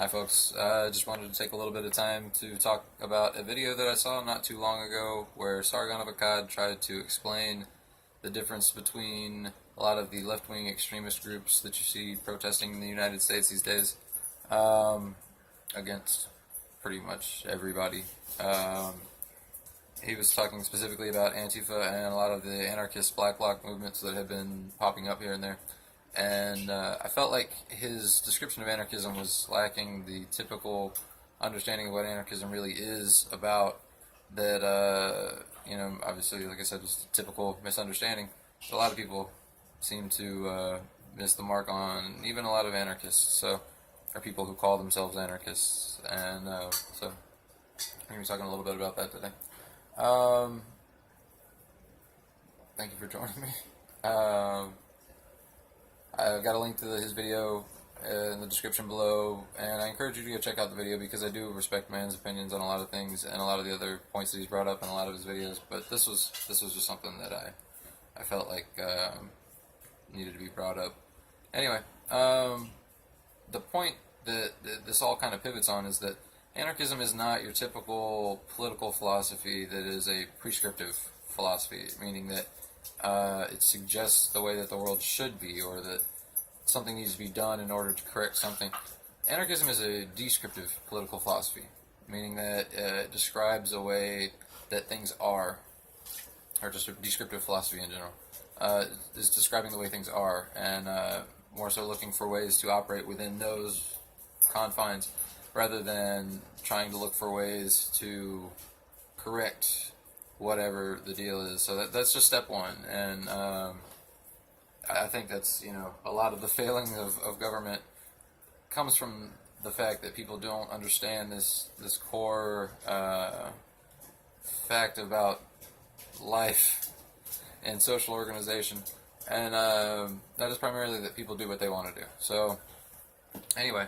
Hi folks, I just wanted to take a little bit of time to talk about a video that I saw not too long ago where Sargon of Akkad tried to explain the difference between a lot of the left-wing extremist groups that you see protesting in the United States these days against pretty much everybody. He was talking specifically about Antifa and a lot of the anarchist Black Bloc movements that have been popping up here and there. And I felt like his description of anarchism was lacking the typical understanding of what anarchism really is about. That, obviously, like I said, it's a typical misunderstanding. A lot of people seem to miss the mark on even a lot of anarchists, or people who call themselves anarchists. And so I'm going to be talking a little bit about that today. Thank you for joining me. I've got a link to his video in the description below, and I encourage you to go check out the video because I do respect man's opinions on a lot of things and a lot of the other points that he's brought up in a lot of his videos. But this was just something that I felt like needed to be brought up. Anyway, the point that this all kind of pivots on is that anarchism is not your typical political philosophy that is a prescriptive philosophy, meaning that it suggests the way that the world should be, or that something needs to be done in order to correct something. Anarchism is a descriptive political philosophy, meaning that it describes a way that things are, or just a descriptive philosophy in general. Is describing the way things are, and more so looking for ways to operate within those confines, rather than trying to look for ways to correct whatever the deal is. So that's just step one, and I think that's, a lot of the failing of government comes from the fact that people don't understand this core fact about life and social organization, and that is primarily that people do what they want to do. So anyway,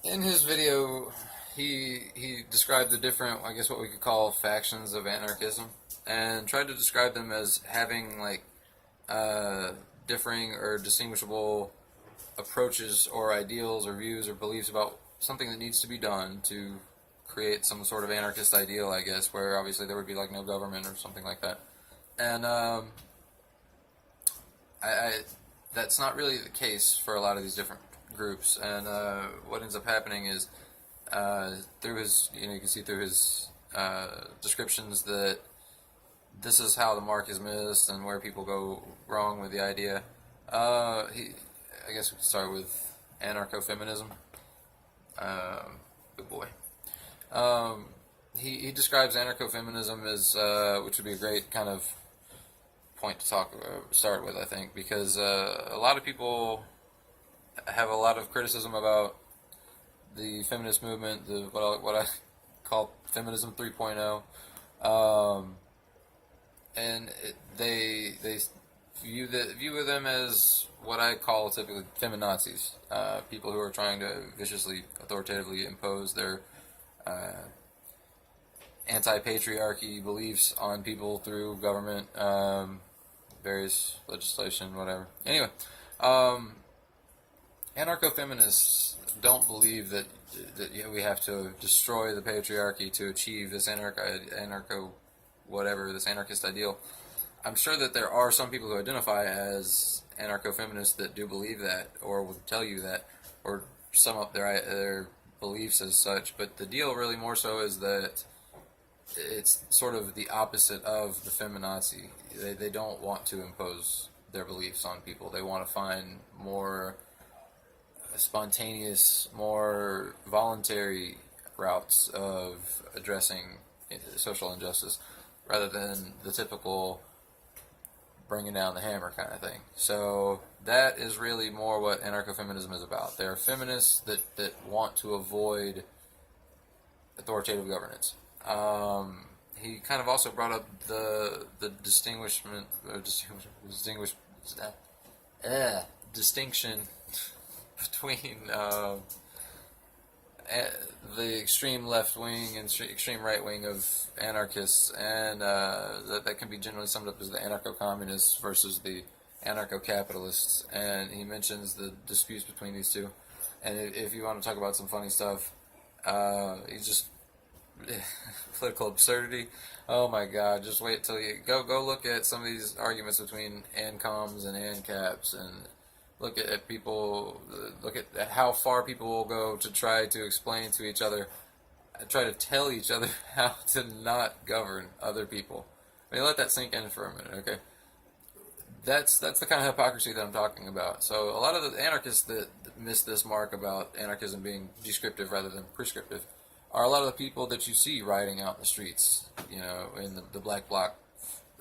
in his video, he described the different, I guess what we could call factions of anarchism, and tried to describe them as having differing or distinguishable approaches or ideals or views or beliefs about something that needs to be done to create some sort of anarchist ideal, I guess, where obviously there would be no government or something like that. And that's not really the case for a lot of these different groups. And what ends up happening is through his, you can see through his descriptions that this is how the mark is missed and where people go wrong with the idea. I guess we could start with anarcho-feminism. Good boy. He describes anarcho-feminism as, which would be a great kind of point to start with, I think, because a lot of people have a lot of criticism about the feminist movement, what I call feminism 3.0, and they view them as what I call typically Femi-Nazis, people who are trying to viciously, authoritatively impose their anti-patriarchy beliefs on people through government, various legislation, whatever. Anyway, anarcho-feminists don't believe that we have to destroy the patriarchy to achieve this this anarchist ideal. I'm sure that there are some people who identify as anarcho-feminists that do believe that, or would tell you that, or sum up their beliefs as such, but the deal really more so is that it's sort of the opposite of the Femi-Nazi. They don't want to impose their beliefs on people. They want to find more spontaneous, more voluntary routes of addressing social injustice, rather than the typical bringing down the hammer kind of thing. So that is really more what anarcho-feminism is about. There are feminists that want to avoid authoritative governance. He kind of also brought up the distinction between the extreme left wing and extreme right wing of anarchists, and that can be generally summed up as the anarcho-communists versus the anarcho-capitalists. And he mentions the disputes between these two. And if you want to talk about some funny stuff, he's just political absurdity. Oh my God! Just wait till you go look at some of these arguments between ANCOMs and ANCAPs, and look at people. Look at how far people will go to try to explain to each other, try to tell each other how to not govern other people. I mean, let that sink in for a minute, okay? That's the kind of hypocrisy that I'm talking about. So a lot of the anarchists that miss this mark about anarchism being descriptive rather than prescriptive are a lot of the people that you see rioting out in the streets, you know, in the Black Bloc,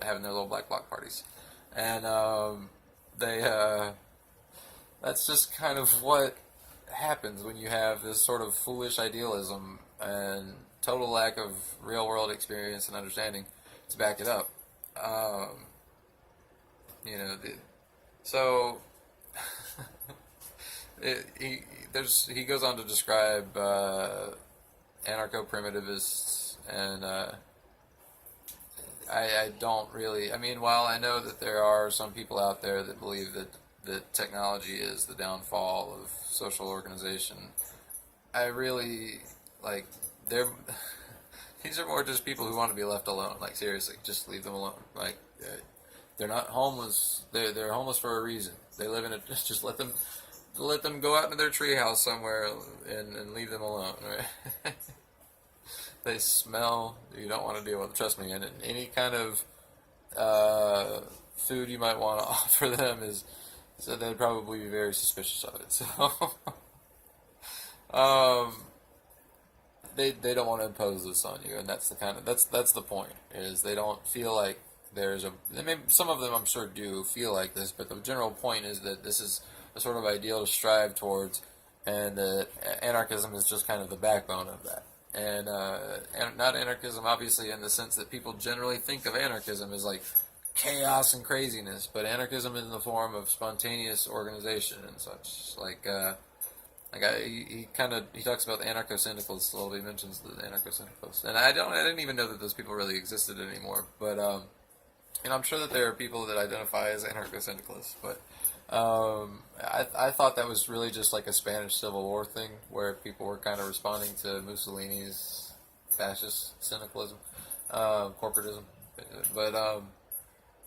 having their little Black Bloc parties. And that's just kind of what happens when you have this sort of foolish idealism and total lack of real world experience and understanding to back it up. You know, so he goes on to describe anarcho-primitivists, and I don't really. I mean, while I know that there are some people out there that believe that technology is the downfall of social organization, I really like they're. These are more just people who want to be left alone. Like, seriously, just leave them alone. Like, they're not homeless. They're homeless for a reason. They live in a. Just let them go out into their treehouse somewhere and leave them alone. Right? They smell. You don't want to deal with them. Trust me. And any kind of food you might want to offer them is. So they'd probably be very suspicious of it. So. They don't want to impose this on you, and that's the point. Is they don't feel like there's a. Maybe some of them, I'm sure, do feel like this, but the general point is that this is a sort of ideal to strive towards, and that anarchism is just kind of the backbone of that. And not anarchism, obviously, in the sense that people generally think of anarchism as like chaos and craziness, but anarchism in the form of spontaneous organization and such, like. He talks about the anarcho-syndicalists a little bit. He mentions the anarcho-syndicalists, and I didn't even know that those people really existed anymore. But and I'm sure that there are people that identify as anarcho-syndicalists. But I thought that was really just like a Spanish Civil War thing, where people were kind of responding to Mussolini's fascist syndicalism, corporatism. But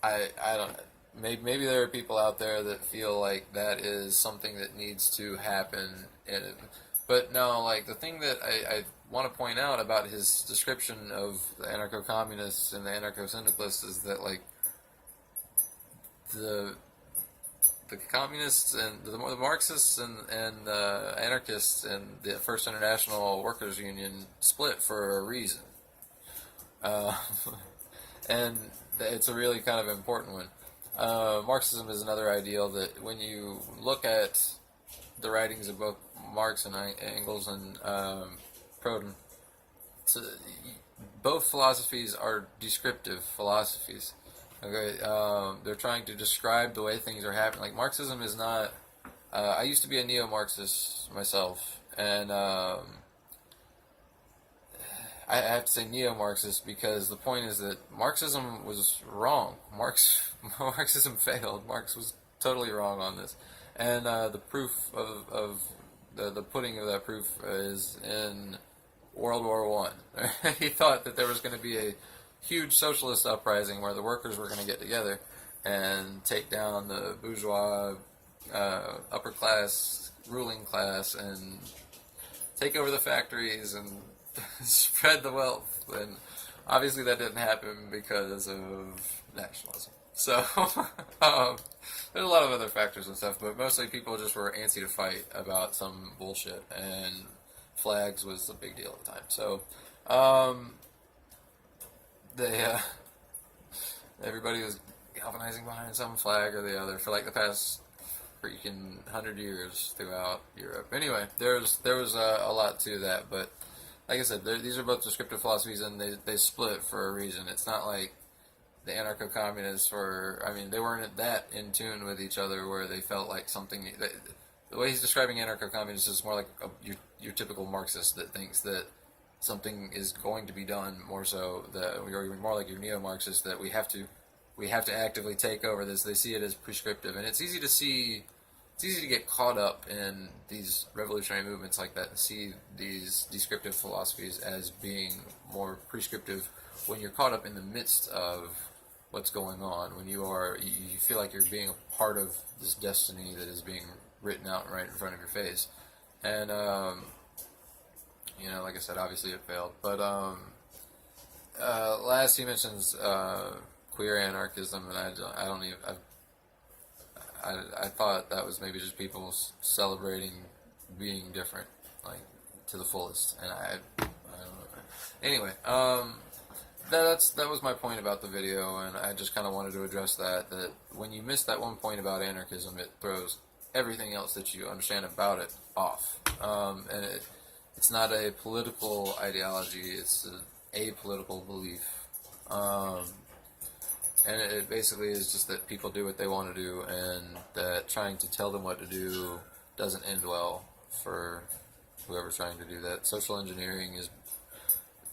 I don't. Maybe there are people out there that feel like that is something that needs to happen. But no, like, the thing that I want to point out about his description of the anarcho-communists and the anarcho-syndicalists is that, like, the communists and the Marxists and the anarchists and the First International Workers Union split for a reason. And it's a really kind of important one. Marxism is another ideal that when you look at the writings of both Marx and Engels and Proudhon, both philosophies are descriptive philosophies. Okay, they're trying to describe the way things are happening. Like, Marxism is not. I used to be a Neo-Marxist myself, and I have to say neo-Marxist because the point is that Marxism was wrong. Marxism failed. Marx was totally wrong on this. And the proof of the pudding of that proof is in World War I. He thought that there was going to be a huge socialist uprising where the workers were going to get together and take down the bourgeois upper class, ruling class, and take over the factories and spread the wealth. And obviously that didn't happen because of nationalism. So there's a lot of other factors and stuff, but mostly people just were antsy to fight about some bullshit, and flags was a big deal at the time. So everybody was galvanizing behind some flag or the other for like the past freaking 100 years throughout Europe. Anyway, there was a lot to that, but like I said, these are both descriptive philosophies, and they split for a reason. It's not like the anarcho-communists were. I mean, they weren't that in tune with each other where they felt like something. The way he's describing anarcho-communists is more like your typical Marxist that thinks that something is going to be done, more so that, or more like your neo-Marxist that we have to actively take over this. They see it as prescriptive, and it's easy to see it's easy to get caught up in these revolutionary movements like that and see these descriptive philosophies as being more prescriptive when you're caught up in the midst of what's going on, when you feel like you're being a part of this destiny that is being written out right in front of your face. And like I said, obviously it failed, but last he mentions queer anarchism, and I don't even I thought that was maybe just people celebrating being different, like, to the fullest, and I don't know. Anyway, that was my point about the video, and I just kind of wanted to address that when you miss that one point about anarchism, it throws everything else that you understand about it off. And it's not a political ideology, it's an apolitical belief. And it basically is just that people do what they want to do, and that trying to tell them what to do doesn't end well for whoever's trying to do that. Social engineering is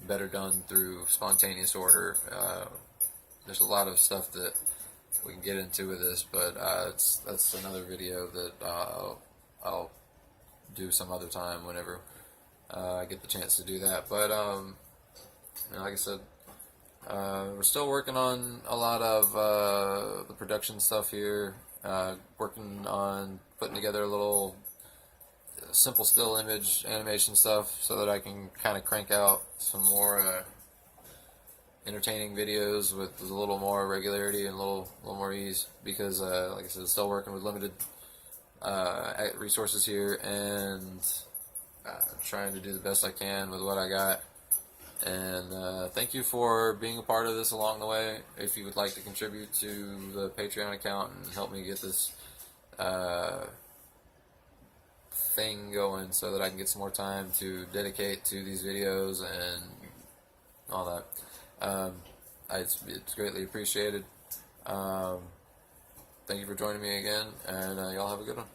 better done through spontaneous order. There's a lot of stuff that we can get into with this, but that's another video that I'll do some other time whenever I get the chance to do that. But like I said, we're still working on a lot of the production stuff here, working on putting together a little simple still image animation stuff so that I can kind of crank out some more entertaining videos with a little more regularity and a little more ease, because like I said, still working with limited resources here, and trying to do the best I can with what I got. And thank you for being a part of this along the way. If you would like to contribute to the Patreon account and help me get this thing going so that I can get some more time to dedicate to these videos and all that, it's greatly appreciated. Thank you for joining me again, and y'all have a good one.